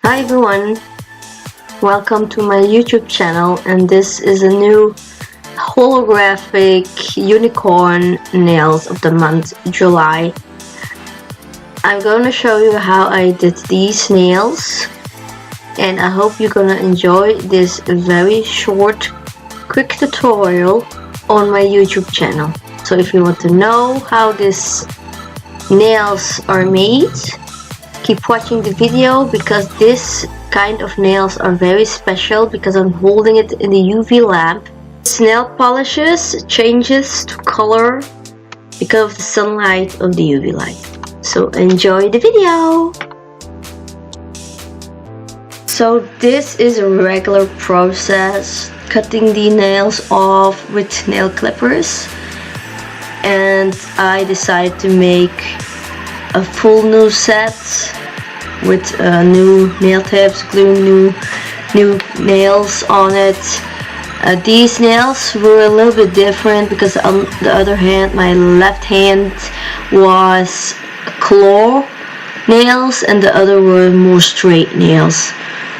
Hi everyone, welcome to my YouTube channel, and this is a new holographic unicorn nails of the month July. I'm going to show you how I did these nails, and I hope you're going to enjoy this very short quick tutorial on my YouTube channel. So if you want to know how these nails are made, keep watching the video, because this kind of nails are very special because I'm holding it in the UV lamp. Nail polishes changes to color because of the sunlight of the UV light. So enjoy the video. So this is a regular process, cutting the nails off with nail clippers, and I decided to make a full new set with new nail tips, gluing new nails on it. These nails were a little bit different because on the other hand, my left hand was claw nails and the other were more straight nails.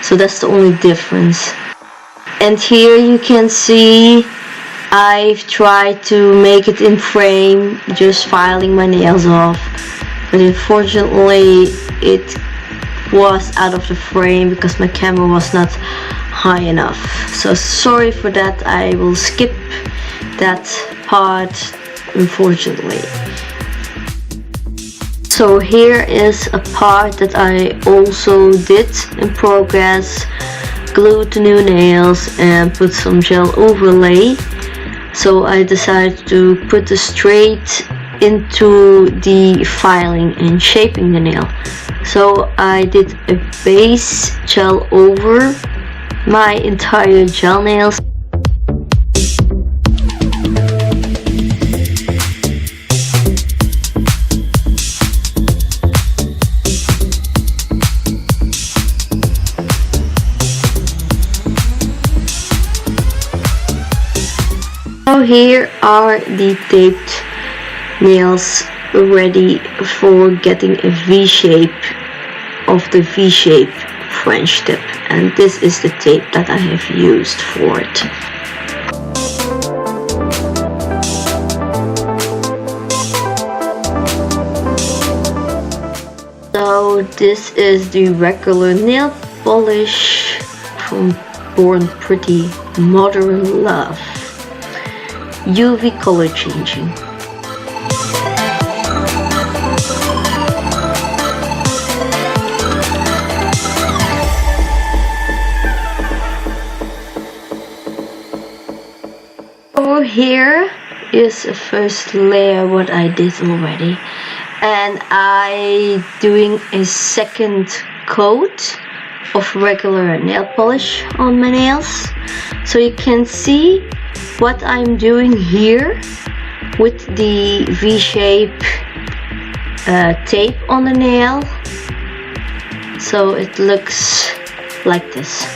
So that's the only difference. And here you can see I've tried to make it in frame, just filing my nails off. But unfortunately it was out of the frame because my camera was not high enough. So sorry for that, I will skip that part, unfortunately. So here is a part that I also did in progress. Glued the new nails and put some gel overlay. So I decided to put the straight into the filing and shaping the nail. So I did a base gel over my entire gel nails. So here are the taped nails ready for getting a V-shape of the V-shape French tip, and this is the tape that I have used for it. So this is the regular nail polish from Born Pretty Modern Love, UV color changing. Over here is a first layer what I did already, and I doing a second coat of regular nail polish on my nails. So you can see what I'm doing here with the V-shape tape on the nail. So it looks like this.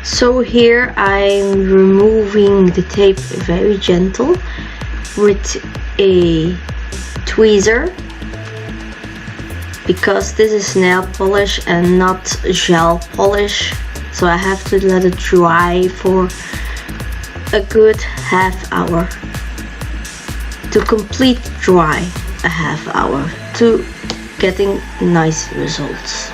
So here I'm removing the tape very gentle with a tweezer, because this is nail polish and not gel polish, so I have to let it dry for a good half hour, to complete dry a half hour, to getting nice results.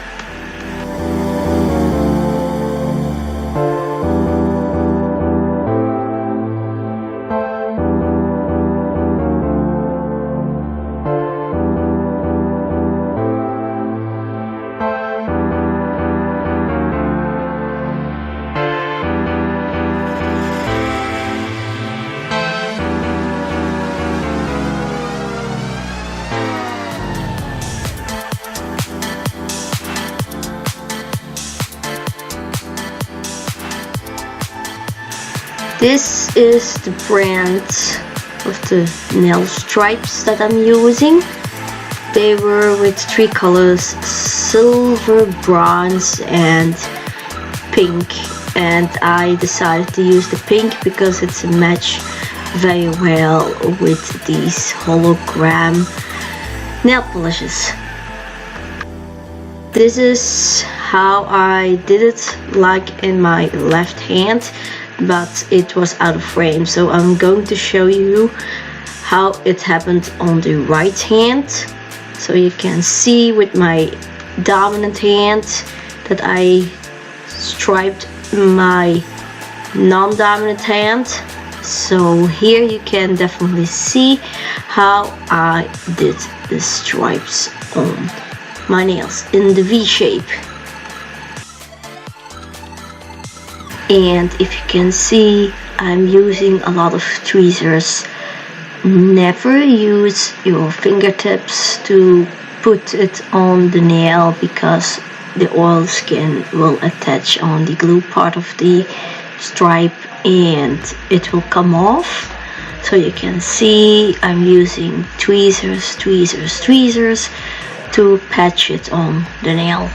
This is the brand of the nail stripes that I'm using. They were with 3 colors: silver, bronze and pink, and I decided to use the pink because it's a match very well with these hologram nail polishes. This is how I did it, like in my left hand, but it was out of frame, so I'm going to show you how it happened on the right hand. So you can see with my dominant hand that I striped my non-dominant hand. So here you can definitely see how I did the stripes on my nails in the V shape. And if you can see, I'm using a lot of tweezers. Never use your fingertips to put it on the nail because the oil skin will attach on the glue part of the stripe and it will come off. So you can see I'm using tweezers to patch it on the nail.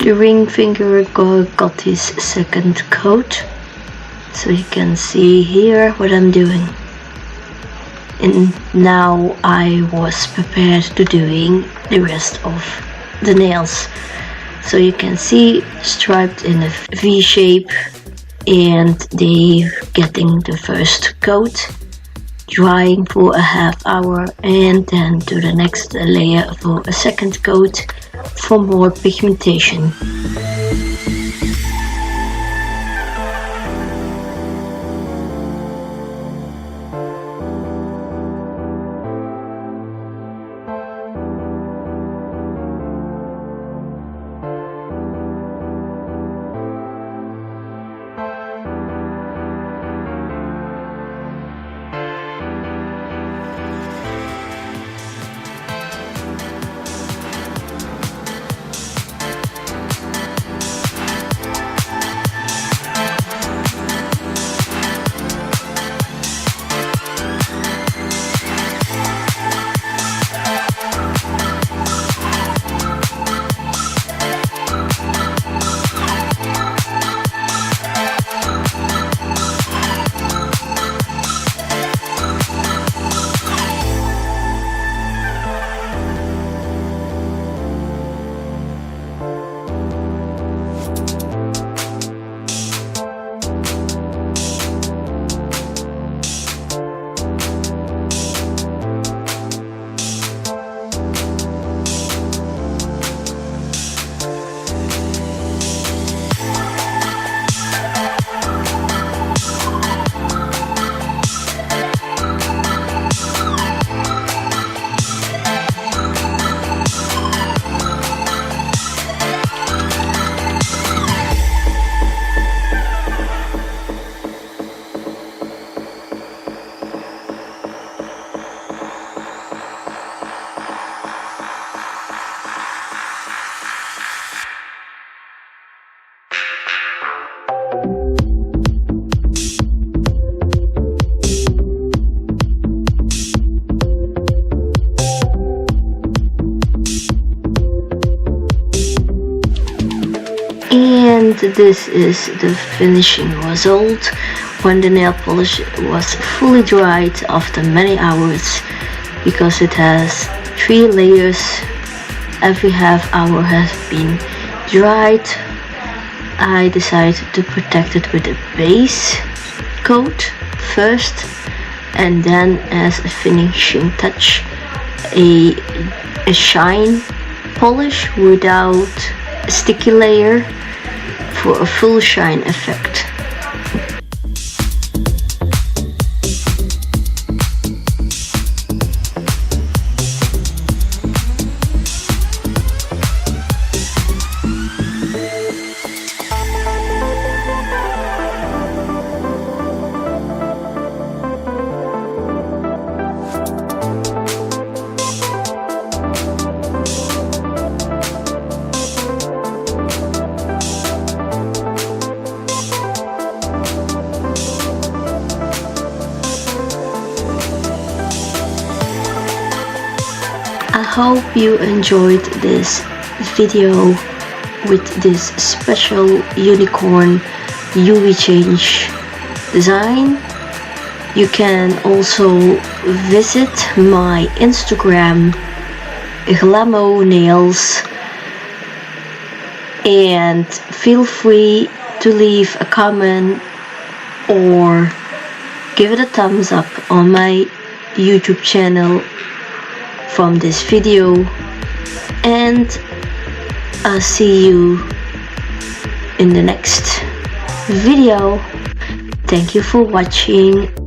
The ring finger got his second coat, so you can see here what I'm doing. And now I was prepared to doing the rest of the nails. So you can see striped in a V shape, and they getting the first coat, drying for a half hour, and then to the next layer for a second coat for more pigmentation. this is the finishing result when the nail polish was fully dried after many hours, because it has 3 layers. Every half hour has been dried. I decided to protect it with a base coat first, and then as a finishing touch a shine polish without a sticky layer for a full shine effect. I hope you enjoyed this video with this special unicorn UV change design. You can also visit my Instagram, Glamo Nails, and feel free to leave a comment or give it a thumbs up on my YouTube channel from this video, and I'll see you in the next video. Thank you for watching.